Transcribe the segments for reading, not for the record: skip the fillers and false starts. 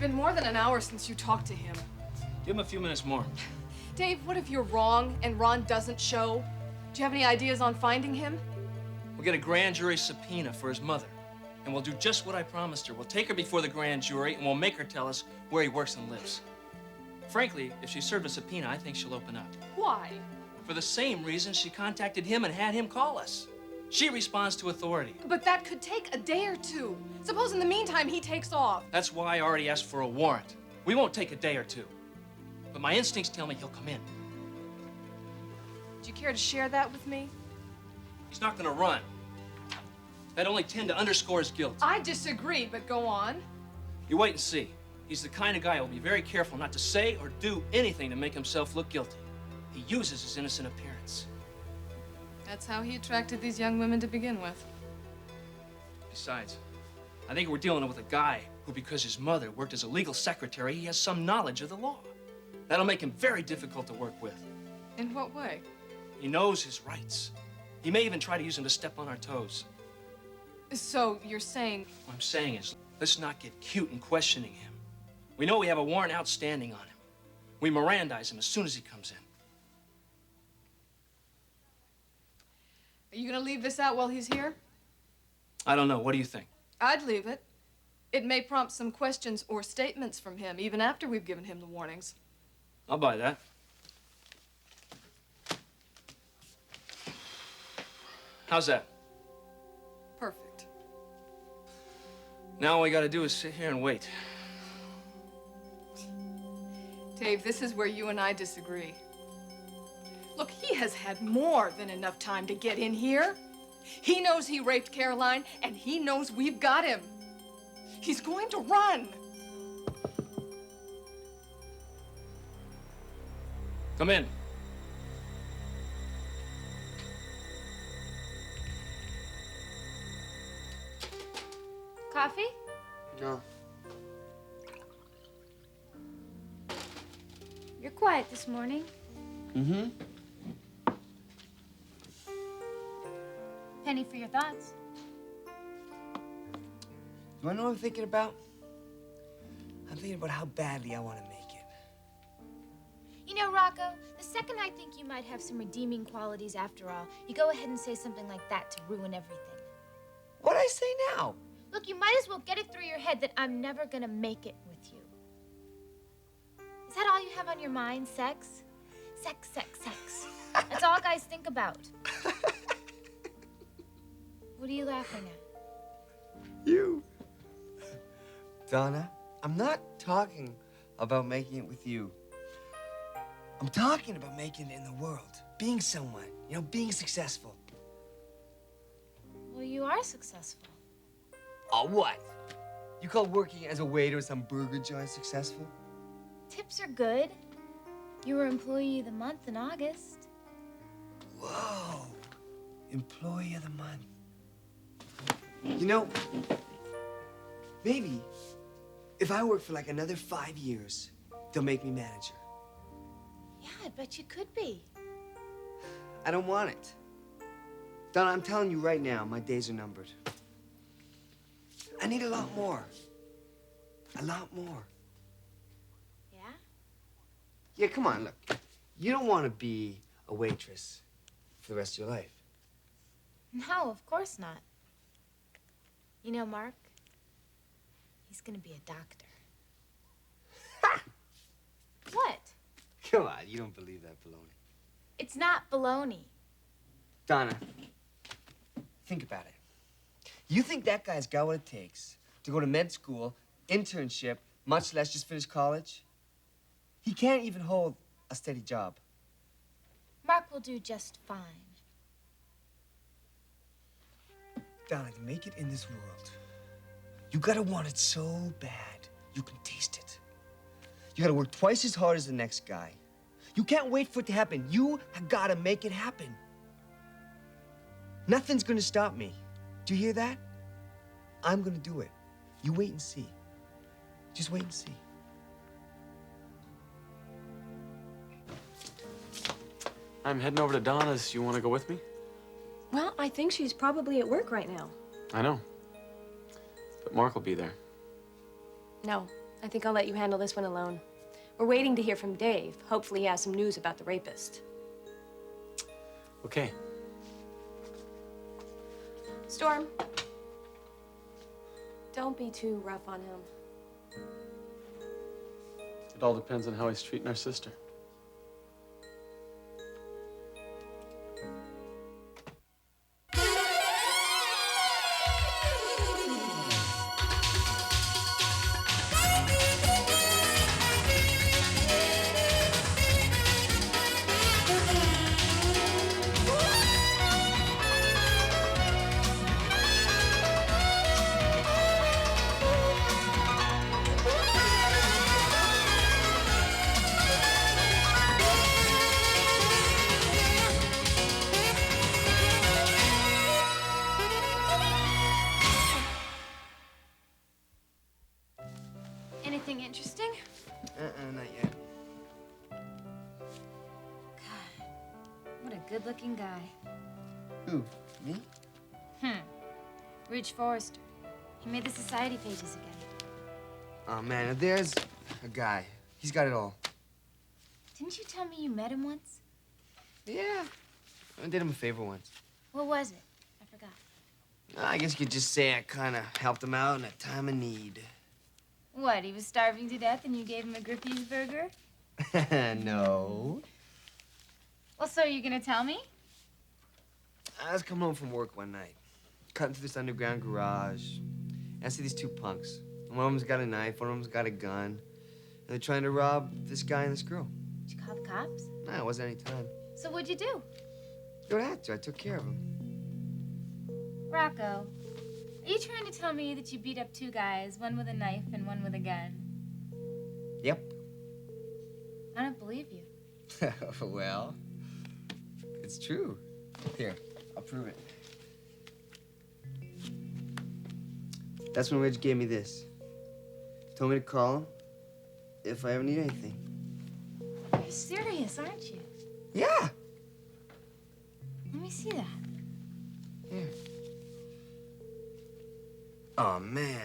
been more than an hour since you talked to him. Give him a few minutes more. Dave, what if you're wrong and Ron doesn't show? Do you have any ideas on finding him? We'll get a grand jury subpoena for his mother. And we'll do just what I promised her. We'll take her before the grand jury and we'll make her tell us where he works and lives. Frankly, if she's served a subpoena, I think she'll open up. Why? For the same reason she contacted him and had him call us. She responds to authority. But that could take a day or two. Suppose in the meantime he takes off. That's why I already asked for a warrant. We won't take a day or two. But my instincts tell me he'll come in. Do you care to share that with me? He's not gonna run. That'd only tend to underscore his guilt. I disagree, but go on. You wait and see. He's the kind of guy who'll be very careful not to say or do anything to make himself look guilty. He uses his innocent appearance. That's how he attracted these young women to begin with. Besides, I think we're dealing with a guy who, because his mother worked as a legal secretary, he has some knowledge of the law. That'll make him very difficult to work with. In what way? He knows his rights. He may even try to use them to step on our toes. So you're saying... What I'm saying is, let's not get cute in questioning him. We know we have a warrant outstanding on him. We Mirandize him as soon as he comes in. Are you gonna leave this out while he's here? I don't know. What do you think? I'd leave it. It may prompt some questions or statements from him, even after we've given him the warnings. I'll buy that. How's that? Perfect. Now all we gotta do is sit here and wait. Dave, this is where you and I disagree. Look, he has had more than enough time to get in here. He knows he raped Caroline, and he knows we've got him. He's going to run. Come in. Coffee? No. You're quiet this morning. Mm-hmm. Penny for your thoughts. You wanna know what I'm thinking about? I'm thinking about how badly I want to make it. You know, Rocco, the second I think you might have some redeeming qualities after all, you go ahead and say something like that to ruin everything. What'd I say now? Look, you might as well get it through your head that I'm never gonna make it with you. Is that all you have on your mind, sex? Sex, sex, sex. That's all guys think about. What are you laughing at? You. Donna, I'm not talking about making it with you. I'm talking about making it in the world. Being someone, you know, being successful. Well, you are successful. Oh, what? You call working as a waiter at some burger joint successful? Tips are good. You were Employee of the Month in August. Whoa. Employee of the Month. You know, maybe if I work for like another 5 years, they'll make me manager. Yeah, I bet you could be. I don't want it. Donna, I'm telling you right now, my days are numbered. I need a lot more. A lot more. Yeah? Yeah, come on, look. You don't want to be a waitress for the rest of your life. No, of course not. You know, Mark, he's gonna be a doctor. Ha! What? Come on, you don't believe that baloney. It's not baloney. Donna, think about it. You think that guy's got what it takes to go to med school, internship, much less just finish college? He can't even hold a steady job. Mark will do just fine. Donna, to make it in this world, you gotta want it so bad you can taste it. You gotta work twice as hard as the next guy. You can't wait for it to happen. You gotta make it happen. Nothing's gonna stop me. Do you hear that? I'm gonna do it. You wait and see. Just wait and see. I'm heading over to Donna's. You want to go with me? Well, I think she's probably at work right now. I know. But Mark will be there. No, I think I'll let you handle this one alone. We're waiting to hear from Dave. Hopefully he has some news about the rapist. Okay. Storm. Don't be too rough on him. It all depends on how he's treating our sister. Anything interesting? Not yet. God, what a good-looking guy. Who? Me? Ridge Forrester. He made the society pages again. Oh, man, there's a guy. He's got it all. Didn't you tell me you met him once? Yeah. I did him a favor once. What was it? I forgot. I guess you could just say I kind of helped him out in a time of need. What, he was starving to death and you gave him a Griffey's burger? No. Well, so you're gonna tell me? I was coming home from work one night, cutting through this underground garage, and I see these two punks. One of them's got a knife, one of them's got a gun, and they're trying to rob this guy and this girl. Did you call the cops? No, it wasn't any time. So what'd you do? You don't have to. I took care of him. Rocco, are you trying to tell me that you beat up two guys, one with a knife and one with a gun? Yep. I don't believe you. Well, it's true. Here, I'll prove it. That's when Ridge gave me this. Told me to call him if I ever need anything. You're serious, aren't you? Yeah. Let me see that. Here. Oh, man.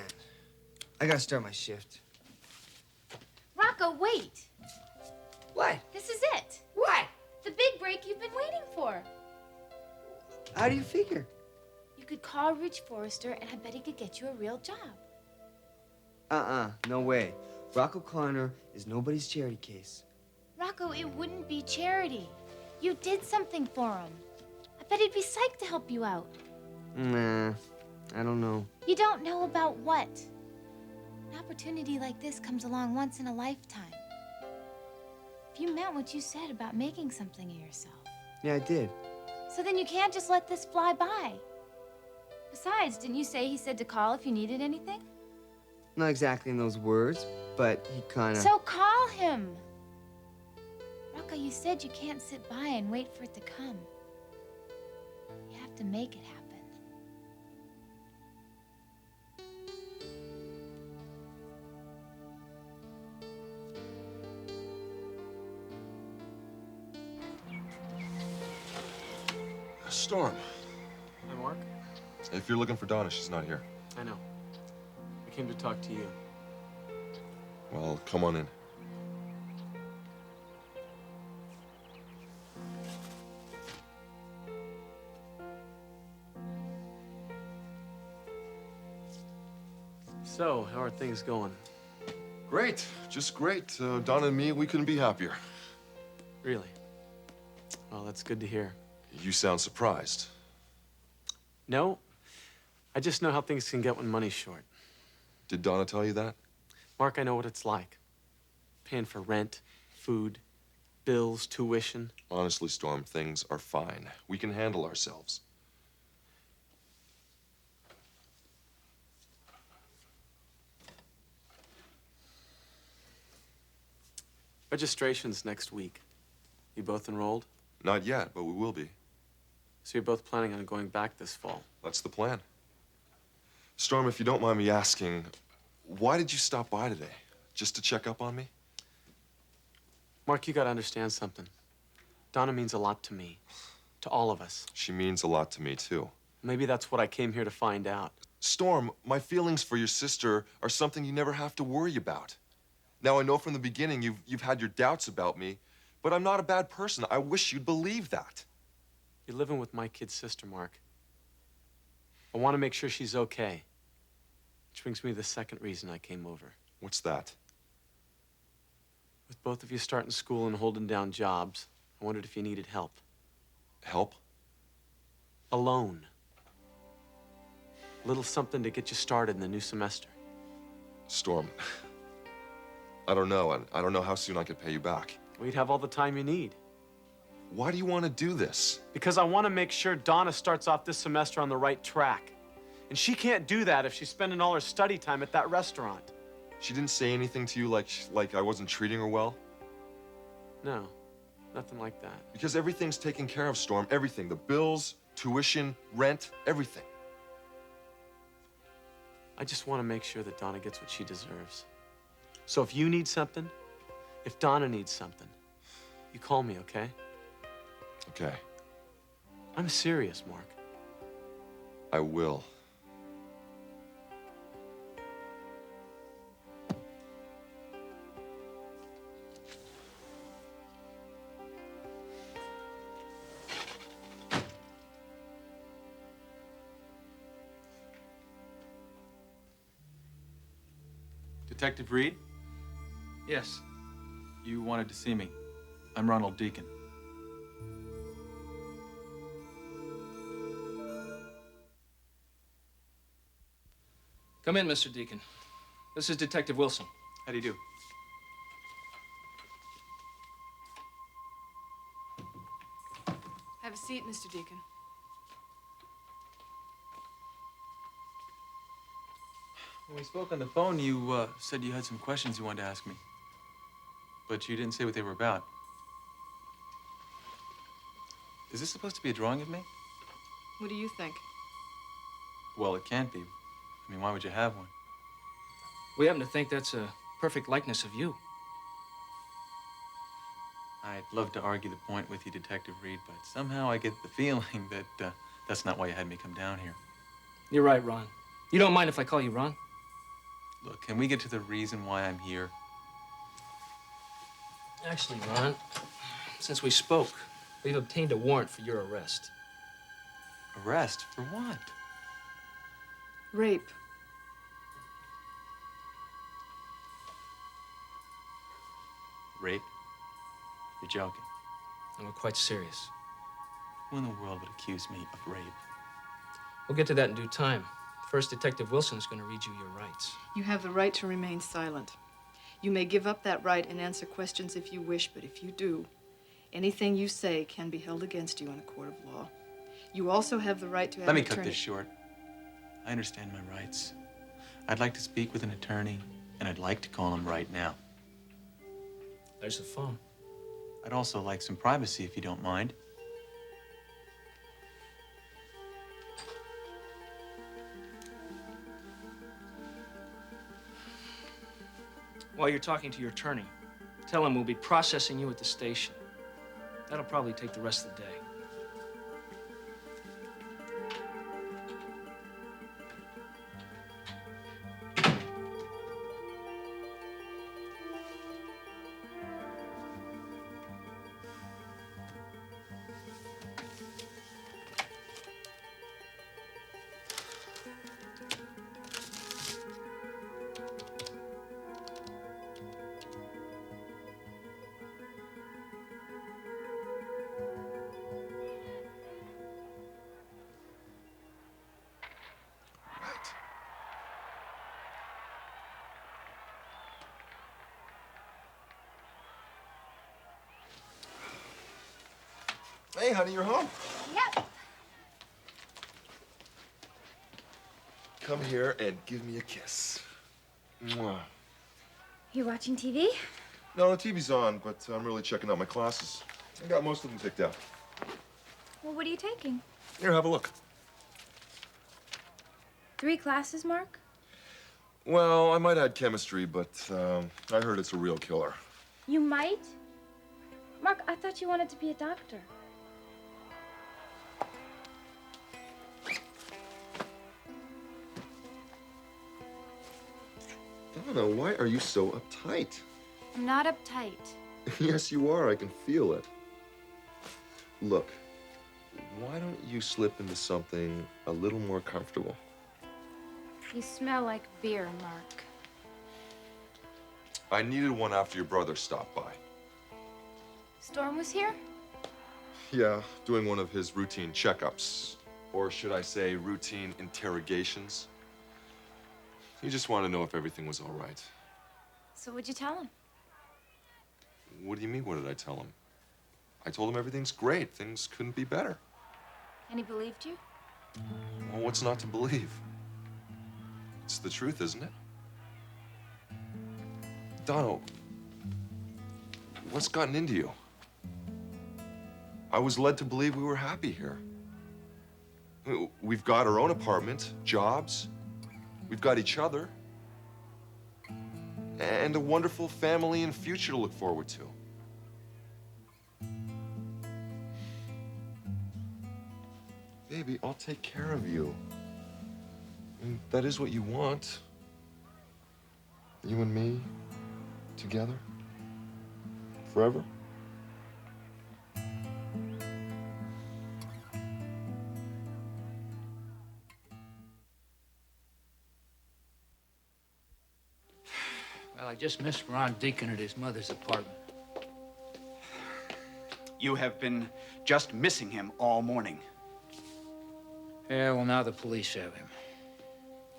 I gotta start my shift. Rocco, wait. What? This is it. What? The big break you've been waiting for. How do you figure? You could call Ridge Forrester, and I bet he could get you a real job. No way. Rocco Connor is nobody's charity case. Rocco, it wouldn't be charity. You did something for him. I bet he'd be psyched to help you out. Nah, I don't know. You don't know about what? An opportunity like this comes along once in a lifetime. If you meant what you said about making something of yourself, Yeah, I did. so then you can't just let this fly by. Besides, didn't you say he said to call if you needed anything? Not exactly in those words, but he kinda... So call him. Rocco, you said you can't sit by and wait for it to come. You have to make it happen. Storm, Hi, Mark. if you're looking for Donna, she's not here. I know. I came to talk to you. Well, come on in. So, how are things going? Great, just great. Donna and me, we couldn't be happier. Really? Well, that's good to hear. You sound surprised. No, I just know how things can get when money's short. Did Donna tell you that? Mark, I know what it's like. Paying for rent, food, bills, tuition. Honestly, Storm, things are fine. We can handle ourselves. Registration's next week. You both enrolled? Not yet, but we will be. So you're both planning on going back this fall? That's the plan. Storm, if you don't mind me asking, why did you stop by today? Just to check up on me? Mark, you gotta understand something. Donna means a lot to me. To all of us. She means a lot to me, too. Maybe that's what I came here to find out. Storm, my feelings for your sister are something you never have to worry about. Now, I know from the beginning you've had your doubts about me, but I'm not a bad person. I wish you'd believe that. You're living with my kid's sister, Mark. I want to make sure she's okay. Which brings me to the second reason I came over. What's that? With both of you starting school and holding down jobs, I wondered if you needed help. Help? A loan. A little something to get you started in the new semester. Storm, I don't know. I don't know how soon I could pay you back. We'd have all the time you need. Why do you want to do this? Because I want to make sure Donna starts off this semester on the right track. And she can't do that if she's spending all her study time at that restaurant. She didn't say anything to you like I wasn't treating her well? No, nothing like that. Because everything's taken care of, Storm. Everything. The bills, tuition, rent, everything. I just want to make sure that Donna gets what she deserves. So if you need something, if Donna needs something, you call me, okay? Okay. I'm serious, Mark. I will. Detective Reed, Yes. you wanted to see me. I'm Ronald Deacon. Come in, Mr. Deacon. This is Detective Wilson. How do you do? Have a seat, Mr. Deacon. When we spoke on the phone, you said you had some questions you wanted to ask me. But you didn't say what they were about. Is this supposed to be a drawing of me? What do you think? Well, it can't be. I mean, why would you have one? We happen to think that's a perfect likeness of you. I'd love to argue the point with you, Detective Reed, but somehow I get the feeling that that's not why you had me come down here. You're right, Ron. You don't mind if I call you Ron? Look, can we get to the reason why I'm here? Actually, Ron, since we spoke, we've obtained a warrant for your arrest. Arrest? For what? Rape. Rape? You're joking. And we're quite serious. Who in the world would accuse me of rape? We'll get to that in due time. First, Detective Wilson is going to read you your rights. You have the right to remain silent. You may give up that right and answer questions if you wish, but if you do, anything you say can be held against you in a court of law. You also have the right to have Let me an attorney. cut this short. I understand my rights. I'd like to speak with an attorney, and I'd like to call him right now. There's the phone. I'd also like some privacy, if you don't mind. While you're talking to your attorney, tell him we'll be processing you at the station. That'll probably take the rest of the day. Hey, honey, you're home. Yep. Come here and give me a kiss. Mwah. You watching TV? No, the TV's on, but I'm really checking out my classes. I got most of them picked out. Well, what are you taking? Here, have a look. 3 classes, Mark? Well, I might add chemistry, but I heard it's a real killer. You might? Mark, I thought you wanted to be a doctor. Donna, why are you so uptight? I'm not uptight. Yes, you are. I can feel it. Look, why don't you slip into something a little more comfortable? You smell like beer, Mark. I needed one after your brother stopped by. Storm was here? Yeah, doing one of his routine checkups. Or should I say routine interrogations. He just wanted to know if everything was all right. So what'd you tell him? What do you mean, what did I tell him? I told him everything's great. Things couldn't be better. And he believed you? Well, what's not to believe? It's the truth, isn't it? Donald, what's gotten into you? I was led to believe we were happy here. We've got our own apartment, jobs, we've got each other, and a wonderful family and future to look forward to. Baby, I'll take care of you. I mean, that is what you want. You and me, together, forever. Well, I just missed Ron Deacon at his mother's apartment. You have been just missing him all morning. Yeah, well, now the police have him.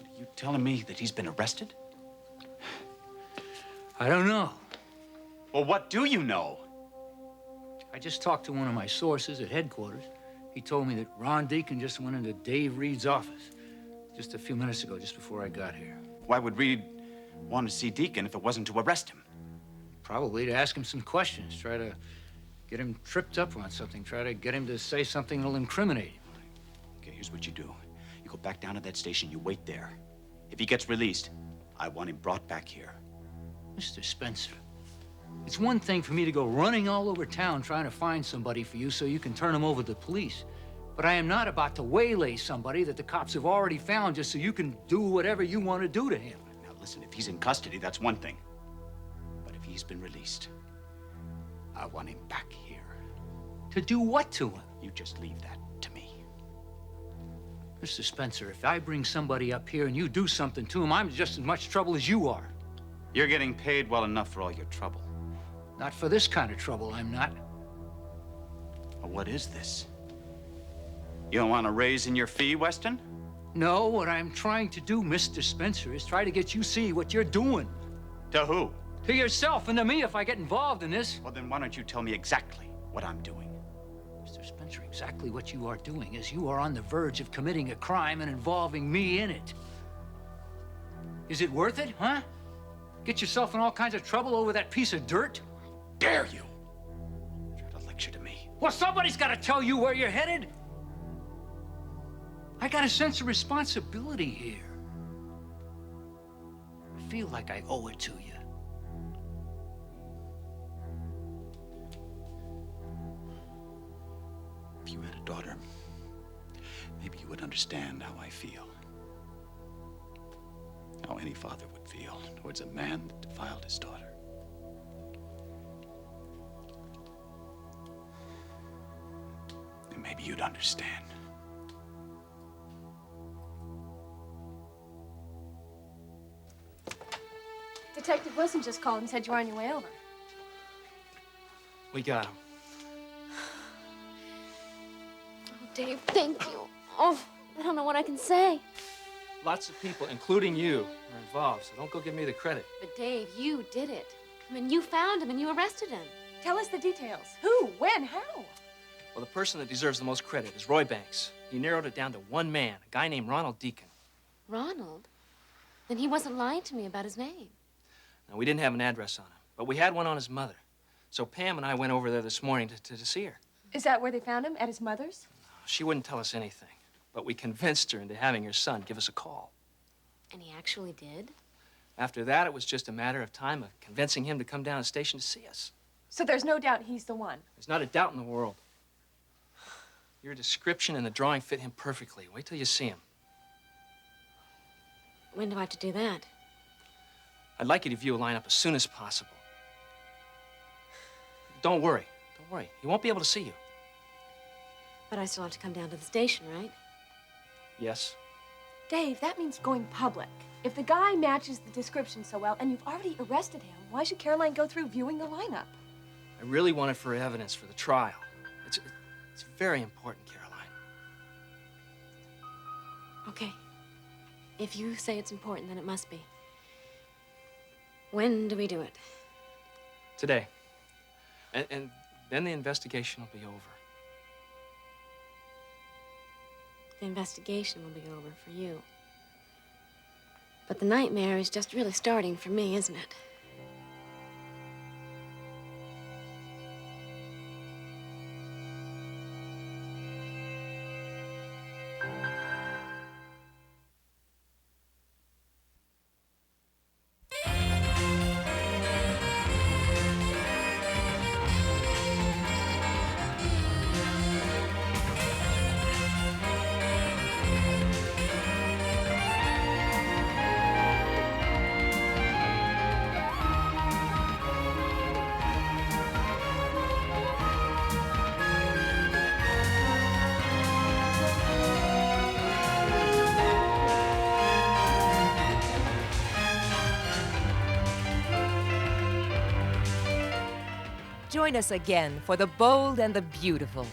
Are you telling me that he's been arrested? I don't know. Well, what do you know? I just talked to one of my sources at headquarters. He told me that Ron Deacon just went into Dave Reed's office just a few minutes ago, just before I got here. Why would Reed want to see Deacon if it wasn't to arrest him? Probably to ask him some questions, try to get him tripped up on something, try to get him to say something that'll incriminate him. Okay, here's what you do. You go back down to that station, you wait there. If he gets released, I want him brought back here. Mr. Spencer, it's one thing for me to go running all over town trying to find somebody for you so you can turn him over to the police. But I am not about to waylay somebody that the cops have already found just so you can do whatever you want to do to him. Now listen, if he's in custody, that's one thing. But if he's been released, I want him back here. To do what to him? You just leave that to me. Mr. Spencer, if I bring somebody up here and you do something to him, I'm just as much trouble as you are. You're getting paid well enough for all your trouble. Not for this kind of trouble, I'm not. Well, what is this? You don't want a raise in your fee, Weston? No, what I'm trying to do, Mr. Spencer, is try to get you see what you're doing. To who? To yourself and to me if I get involved in this. Well, then why don't you tell me exactly what I'm doing? Mr. Spencer, exactly what you are doing is you are on the verge of committing a crime and involving me in it. Is it worth it, huh? Get yourself in all kinds of trouble over that piece of dirt? Dare you? Try to lecture to me. Well, somebody's got to tell you where you're headed. I got a sense of responsibility here. I feel like I owe it to you. If you had a daughter, maybe you would understand how I feel. How any father would feel towards a man that defiled his daughter. And maybe you'd understand. Detective Wilson just called and said you were on your way over. We got him. Oh, Dave, thank you. Oh, I don't know what I can say. Lots of people, including you, are involved, so don't go give me the credit. But Dave, you did it. I mean, you found him and you arrested him. Tell us the details. Who? When? How? Well, the person that deserves the most credit is Roy Banks. He narrowed it down to one man, a guy named Ronald Deacon. Ronald? Then he wasn't lying to me about his name. Now, we didn't have an address on him, but we had one on his mother. So Pam and I went over there this morning to see her. Is that where they found him? At his mother's? She wouldn't tell us anything, but we convinced her into having her son give us a call. And he actually did? After that, it was just a matter of time of convincing him to come down to the station to see us. So there's no doubt he's the one. There's not a doubt in the world. Your description and the drawing fit him perfectly. Wait till you see him. When do I have to do that? I'd like you to view a lineup as soon as possible. Don't worry. Don't worry. He won't be able to see you. But I still have to come down to the station, right? Yes. Dave, that means going public. If the guy matches the description so well, and you've already arrested him, why should Caroline go through viewing the lineup? I really want it for evidence for the trial. It's very important, Caroline. Okay. If you say it's important, then it must be. When do we do it? Today. And then the investigation will be over. The investigation will be over for you. But the nightmare is just really starting for me, isn't it? Join us again for The Bold and the Beautiful,